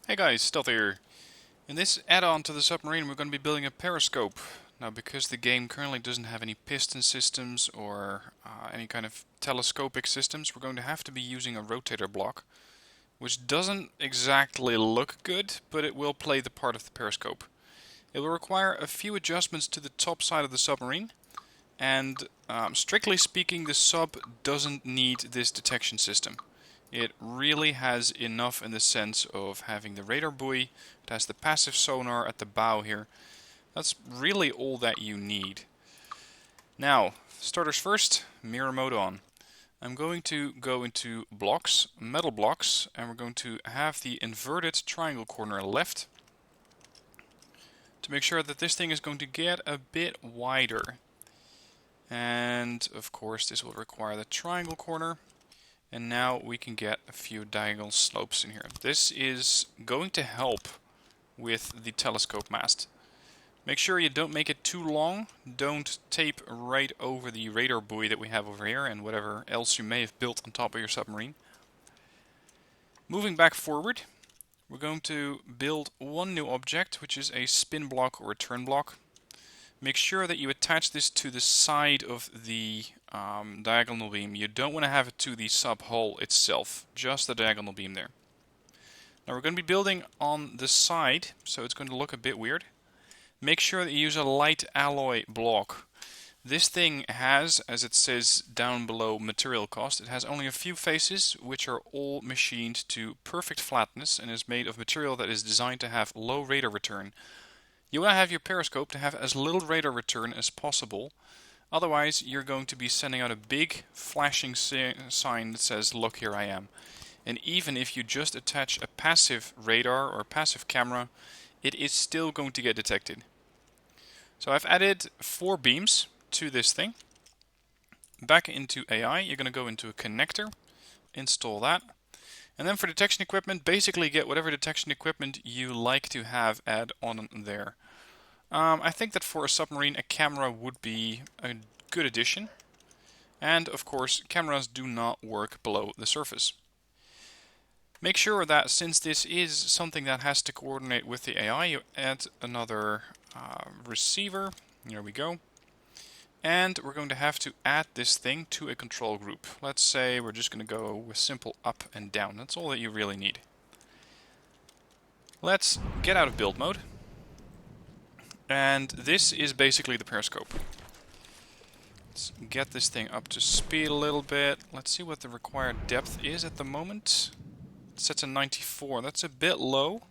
Hey guys, Stealth here. In this add-on to the Submarine we're going to be building a periscope. Now because the game currently doesn't have any piston systems or any kind of telescopic systems, we're going to have to be using a rotator block, which doesn't exactly look good, but it will play the part of the periscope. It will require a few adjustments to the top side of the submarine, and strictly speaking the sub doesn't need this detection system. It really has enough in the sense of having the radar buoy. It has the passive sonar at the bow here. That's really all that you need. Now, starters first, mirror mode on. I'm going to go into blocks, metal blocks, and we're going to have the inverted triangle corner left to make sure that this thing is going to get a bit wider. And of course this will require the triangle corner. And now we can get a few diagonal slopes in here. This is going to help with the telescope mast. Make sure you don't make it too long. Don't tape right over the radar buoy that we have over here and whatever else you may have built on top of your submarine. Moving back forward, we're going to build one new object, which is a spin block or a turn block. Make sure that you attach this to the side of the diagonal beam. You don't want to have it to the sub hull itself, just the diagonal beam there. Now we're going to be building on the side, so it's going to look a bit weird. Make sure that you use a light alloy block. This thing has, as it says down below material cost, it has only a few faces, which are all machined to perfect flatness and is made of material that is designed to have low radar return. You want to have your periscope to have as little radar return as possible. Otherwise, you're going to be sending out a big flashing sign that says, "Look, here I am." And even if you just attach a passive radar or passive camera, it is still going to get detected. So I've added 4 beams to this thing. Back into AI, you're going to go into a connector, install that. And then for detection equipment, basically get whatever detection equipment you like to have add on there. I think that for a submarine, a camera would be a good addition. And of course, cameras do not work below the surface. Make sure that since this is something that has to coordinate with the AI, you add another receiver. Here we go. And we're going to have to add this thing to a control group. Let's say we're just going to go with simple up and down. That's all that you really need. Let's get out of build mode. And this is basically the periscope. Let's get this thing up to speed a little bit. Let's see what the required depth is at the moment. It's set to 94. That's a bit low.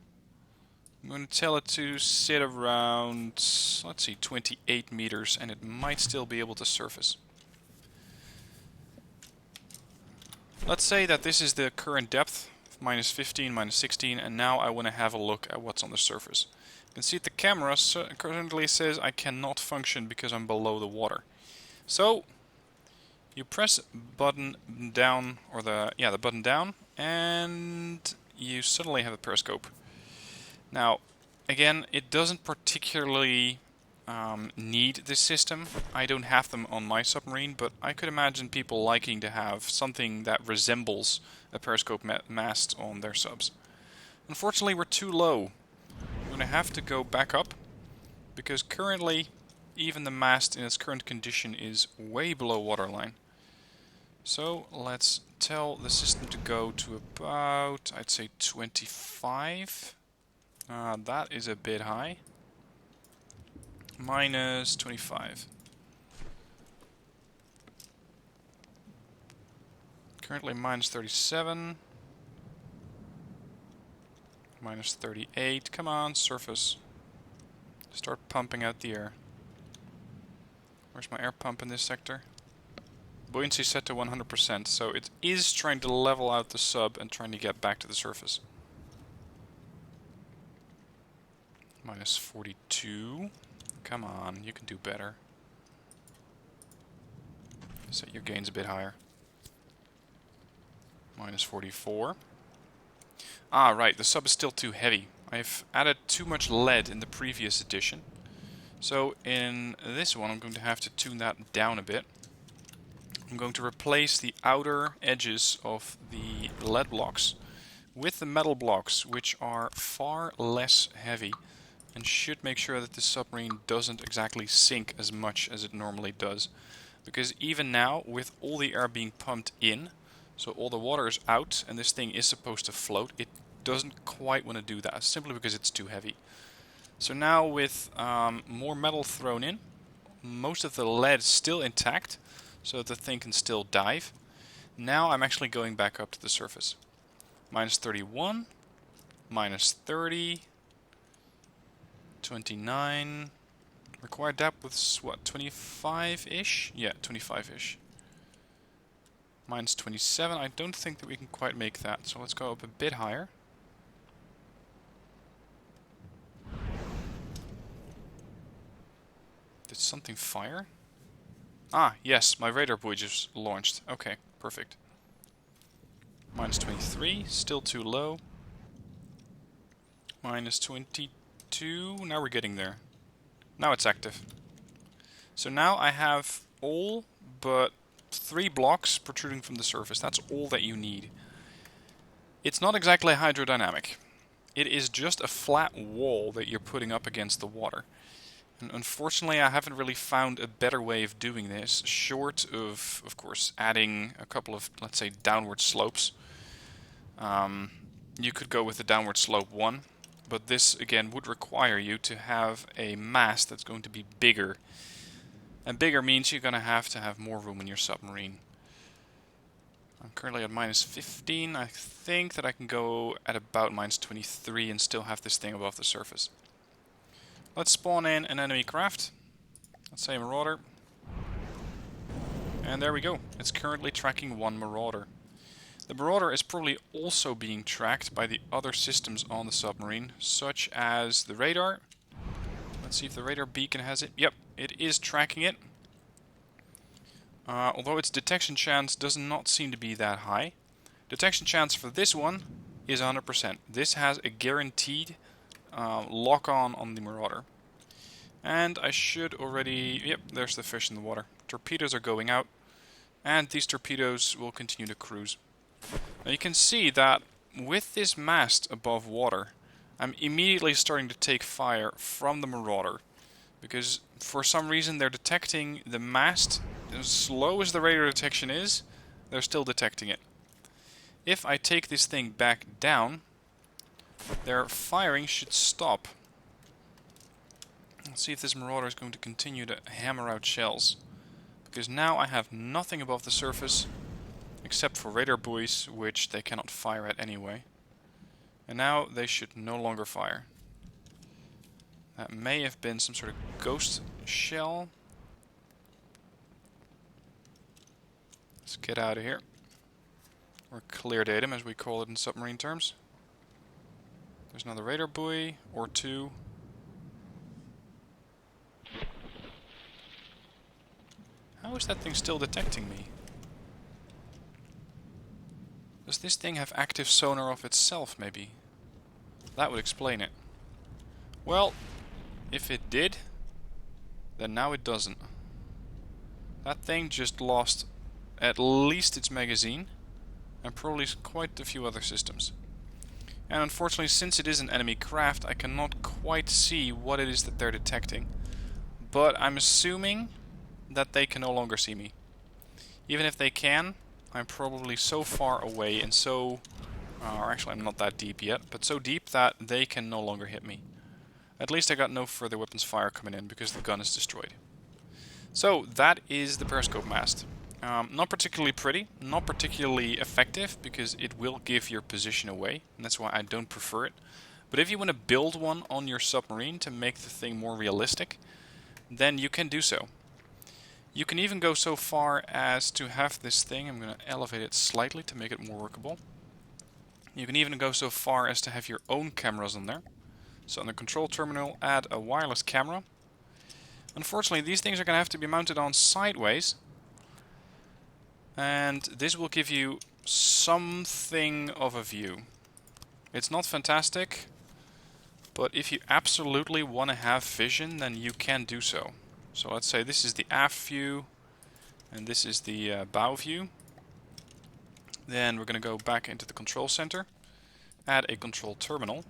I'm going to tell it to sit around, let's see, 28 meters, and it might still be able to surface. Let's say that this is the current depth, minus 15, minus 16, and now I want to have a look at what's on the surface. You can see the camera currently says I cannot function because I'm below the water. So, you press button down, or the button down, and you suddenly have a periscope. Now, again, it doesn't particularly need this system. I don't have them on my submarine, but I could imagine people liking to have something that resembles a periscope mast on their subs. Unfortunately, we're too low. We're going to have to go back up, because currently, even the mast in its current condition is way below waterline. So, let's tell the system to go to about, I'd say 25. That is a bit high. Minus 25. Currently minus 37. Minus 38. Come on, surface. Start pumping out the air. Where's my air pump in this sector? Buoyancy set to 100%, so it is trying to level out the sub and trying to get back to the surface. Minus 42. Come on, you can do better. Set your gains a bit higher. Minus 44. Ah, right, the sub is still too heavy. I've added too much lead in the previous edition. So in this one I'm going to have to tune that down a bit. I'm going to replace the outer edges of the lead blocks with the metal blocks, which are far less heavy and should make sure that the submarine doesn't exactly sink as much as it normally does. Because even now, with all the air being pumped in, so all the water is out and this thing is supposed to float, it doesn't quite want to do that, simply because it's too heavy. So now with more metal thrown in, most of the lead is still intact, so that the thing can still dive. Now I'm actually going back up to the surface. Minus 31, minus 30, 29. Required depth was what, 25-ish? Yeah, 25-ish. Minus 27. I don't think that we can quite make that, so let's go up a bit higher. Did something fire? Ah, yes, my radar buoy just launched. Okay, perfect. Minus 23, still too low. Minus 22, now we're getting there. Now it's active. So now I have all but 3 blocks protruding from the surface. That's all that you need. It's not exactly hydrodynamic. It is just a flat wall that you're putting up against the water. And unfortunately, I haven't really found a better way of doing this, short of course, adding a couple of, let's say, downward slopes. You could go with the downward slope 1, but this, again, would require you to have a mast that's going to be bigger. And bigger means you're going to have more room in your submarine. I'm currently at minus 15. I think that I can go at about minus 23 and still have this thing above the surface. Let's spawn in an enemy craft. Let's say Marauder. And there we go. It's currently tracking 1 Marauder. The Marauder is probably also being tracked by the other systems on the submarine, such as the radar. Let's see if the radar beacon has it. Yep, it is tracking it. Although its detection chance does not seem to be that high. Detection chance for this one is 100%. This has a guaranteed lock on the Marauder. And I should already... Yep, there's the fish in the water. Torpedoes are going out. And these torpedoes will continue to cruise. Now you can see that with this mast above water, I'm immediately starting to take fire from the Marauder. Because for some reason they're detecting the mast. As slow as the radar detection is, they're still detecting it. If I take this thing back down, their firing should stop. Let's see if this Marauder is going to continue to hammer out shells. Because now I have nothing above the surface, except for radar buoys, which they cannot fire at anyway. And now they should no longer fire. That may have been some sort of ghost shell. Let's get out of here. Or clear datum, as we call it in submarine terms. There's another radar buoy, or 2. How is that thing still detecting me? Does this thing have active sonar of itself, maybe? That would explain it. Well, if it did, then now it doesn't. That thing just lost at least its magazine, and probably quite a few other systems. And unfortunately, since it is an enemy craft, I cannot quite see what it is that they're detecting. But I'm assuming that they can no longer see me. Even if they can, I'm probably so far away and so... or actually I'm not that deep yet, but so deep that they can no longer hit me. At least I got no further weapons fire coming in because the gun is destroyed. So that is the periscope mast. Not particularly pretty, not particularly effective, because it will give your position away, and that's why I don't prefer it. But if you want to build one on your submarine to make the thing more realistic, then you can do so. You can even go so far as to have this thing, I'm going to elevate it slightly to make it more workable. You can even go so far as to have your own cameras on there. So on the control terminal, add a wireless camera. Unfortunately, these things are going to have to be mounted on sideways. And this will give you something of a view. It's not fantastic, but if you absolutely want to have vision, then you can do so. So let's say this is the aft view, and this is the bow view. Then we're going to go back into the control center. add a control terminal.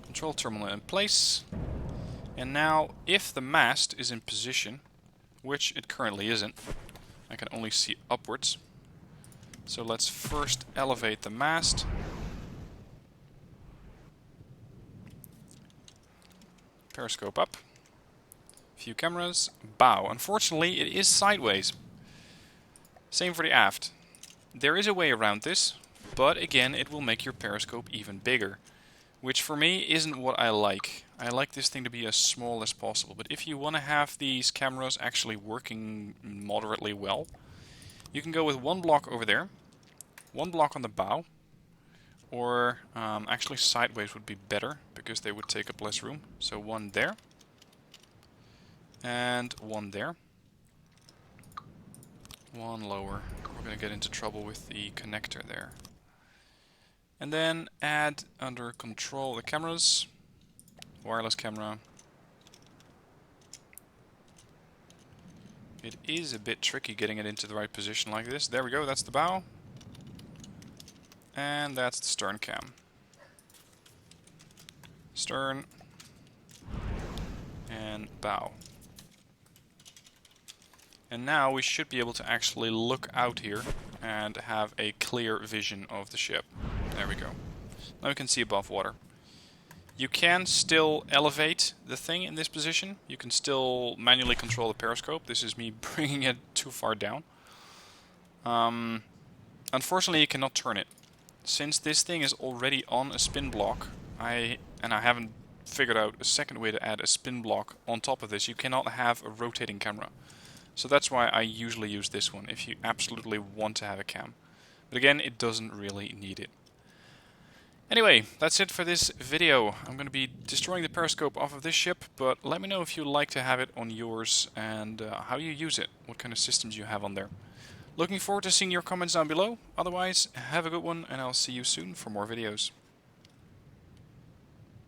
Control terminal in place. And now, if the mast is in position, which it currently isn't, I can only see upwards. So let's first elevate the mast. Periscope up. Few cameras. Bow. Unfortunately, it is sideways. Same for the aft. There is a way around this, but again, it will make your periscope even bigger. Which for me isn't what I like. I like this thing to be as small as possible. But if you want to have these cameras actually working moderately well, you can go with one block over there, one block on the bow, or actually sideways would be better because they would take up less room. So one there, and one there. One lower. We're going to get into trouble with the connector there. And then add under control the cameras, wireless camera. It is a bit tricky getting it into the right position like this. There we go, that's the bow. And that's the stern cam. Stern. And bow. And now we should be able to actually look out here and have a clear vision of the ship. There we go. Now we can see above water. You can still elevate the thing in this position. You can still manually control the periscope. This is me bringing it too far down. Unfortunately, you cannot turn it. Since this thing is already on a spin block, I haven't figured out a second way to add a spin block on top of this, you cannot have a rotating camera. So that's why I usually use this one, if you absolutely want to have a cam. But again, it doesn't really need it. Anyway, that's it for this video. I'm going to be destroying the periscope off of this ship, but let me know if you like to have it on yours and how you use it, what kind of systems you have on there. Looking forward to seeing your comments down below. Otherwise, have a good one, and I'll see you soon for more videos.